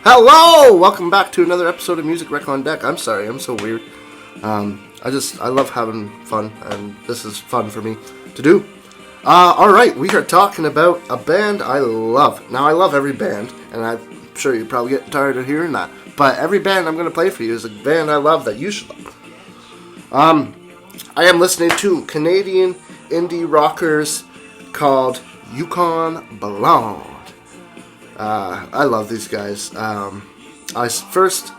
Hello! Welcome back to another episode of Music Rec on Deck. I'm sorry, I'm so weird. I love having fun, and this is fun for me to do. Alright, we are talking about a band I love. Now, I love every band, and I'm sure you're probably getting tired of hearing that. But every band I'm going to play for you is a band I love that you should love. I am listening to Canadian indie rockers called Yukon Blonde. I love these guys. I first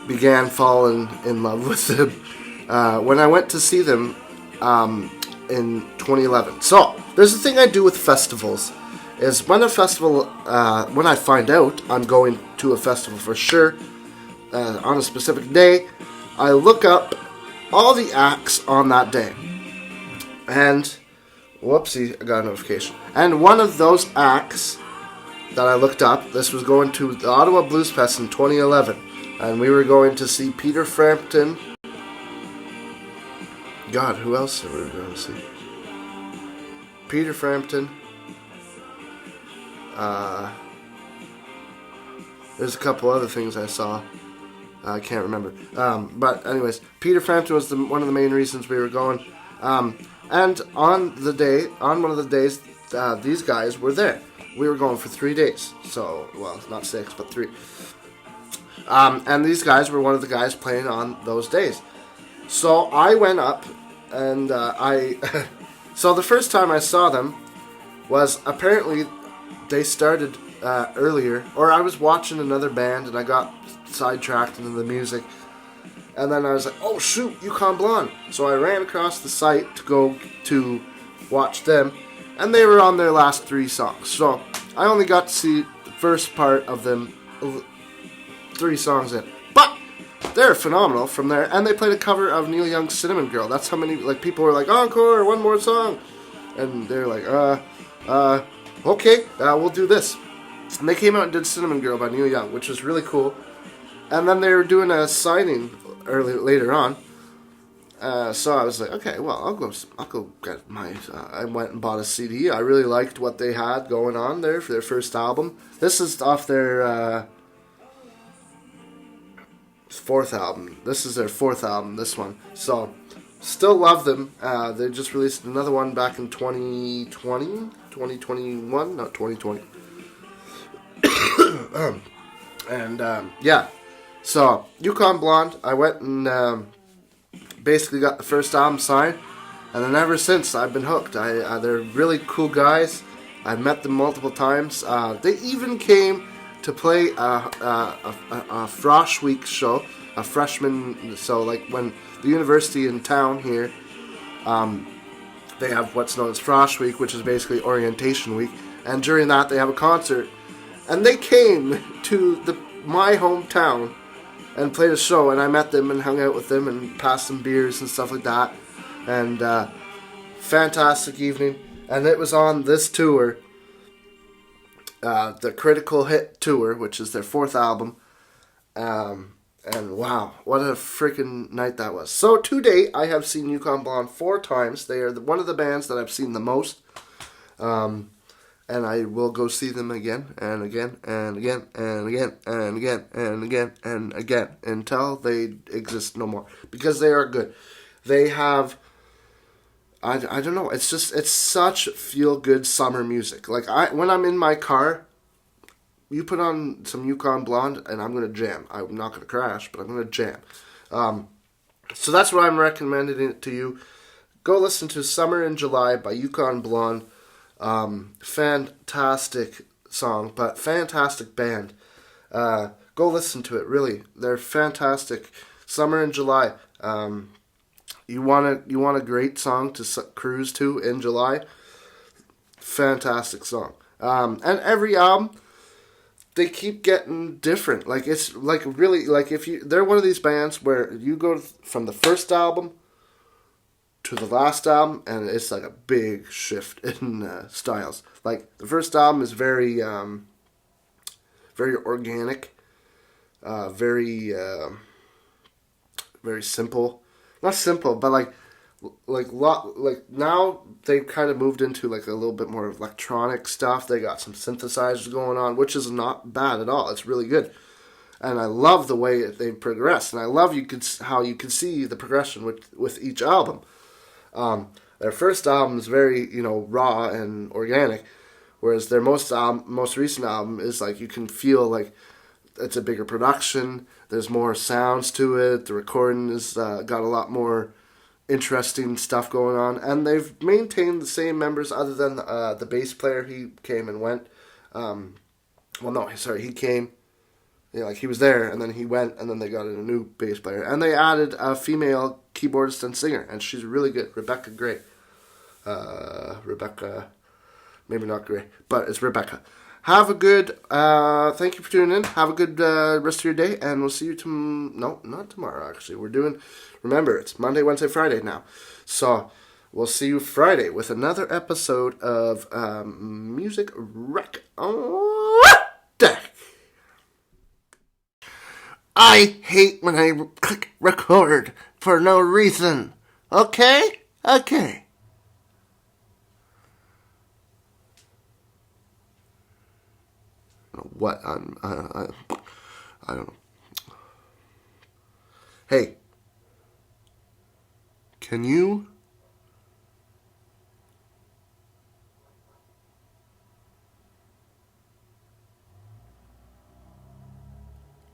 began falling in love with them when I went to see them in 2011. So, there's a thing I do with festivals. Is when when I find out I'm going to a festival for sure, on a specific day, I look up all the acts on that day. And, whoopsie, I got a notification. And one of those acts that I looked up, this was going to the Ottawa Blues Fest in 2011, and we were going to see Peter Frampton. God, who else were we going to see? Peter Frampton. There's a couple other things I saw. I can't remember. But anyways, Peter Frampton was one of the main reasons we were going. And on one of the days, these guys were there. We were going for 3 days. So, well, not 6, but 3. And these guys were one of the guys playing on those days. So I went up and so the first time I saw them was apparently they started earlier. Or I was watching another band and I got sidetracked into the music. And then I was like, oh shoot, Yukon Blonde. So I ran across the site to go to watch them. And they were on their last 3 songs. So I only got to see the first part of them 3 songs in. But they're phenomenal from there. And they played a cover of Neil Young's Cinnamon Girl. That's how many people were like, encore, one more song. And they're like, okay, we'll do this. And they came out and did Cinnamon Girl by Neil Young, which was really cool. And then they were doing a signing later on. So I was like, okay, well, I'll go get my. I went and bought a CD. I really liked what they had going on there for their first album. This is off their 4th album. This is their 4th album. This one. So, still love them. They just released another one back in 2021, not 2020. Yeah. So, Yukon Blonde. I went and basically got the first album signed, and then ever since I've been hooked. They're really cool guys. I've met them multiple times. They even came to play a Frosh Week show, a freshman. So like when the university in town here, they have what's known as Frosh Week, which is basically orientation week, and during that they have a concert, and they came to my hometown and played a show, and I met them and hung out with them and passed some beers and stuff like that. And fantastic evening. And it was on this tour, the Critical Hit Tour, which is their 4th album. And wow, what a freaking night that was. So to date, I have seen Yukon Blonde 4 times. They are one of the bands that I've seen the most. And I will go see them again and again and again and again and again and again and again until they exist no more. Because they are good. They have, I don't know, it's such feel-good summer music. Like, when I'm in my car, you put on some Yukon Blonde and I'm going to jam. I'm not going to crash, but I'm going to jam. So that's what I'm recommending it to you. Go listen to Summer in July by Yukon Blonde. Fantastic song, but fantastic band. Go listen to it, really. They're fantastic. Summer in July. You want a great song to cruise to in July? Fantastic song. And every album, they keep getting different. Like, it's like really, like they're one of these bands where you go from the first album to the last album, and it's like a big shift in styles. Like, the first album is very, very organic, very simple. Not simple, but like like now they've kind of moved into like a little bit more electronic stuff. They got some synthesizers going on, which is not bad at all. It's really good, and I love the way they progressed. And I love how you can see the progression with each album. Their first album is very raw and organic, whereas their most recent album is like you can feel like it's a bigger production. There's more sounds to it. The recording has got a lot more interesting stuff going on, and they've maintained the same members other than the bass player. He came and went. Well, no, sorry, he came. Yeah, like he was there, and then he went, and then they got a new bass player, and they added a female keyboardist and singer, and she's really good, Rebecca Gray. Rebecca, maybe not Gray, but it's Rebecca. Have a good, thank you for tuning in. Have a good rest of your day, and we'll see you no, not tomorrow, actually. Remember, it's Monday, Wednesday, Friday now. So, we'll see you Friday with another episode of Music Rec on Deck. I hate when I click record for no reason. Okay? Okay. What? I don't know. Hey. Can you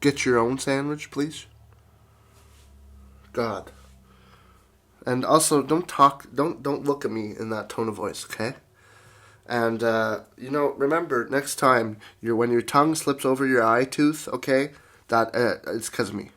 get your own sandwich, please? God. And also, don't look at me in that tone of voice, okay? And remember next time when your tongue slips over your eye tooth, okay? That it's because of me.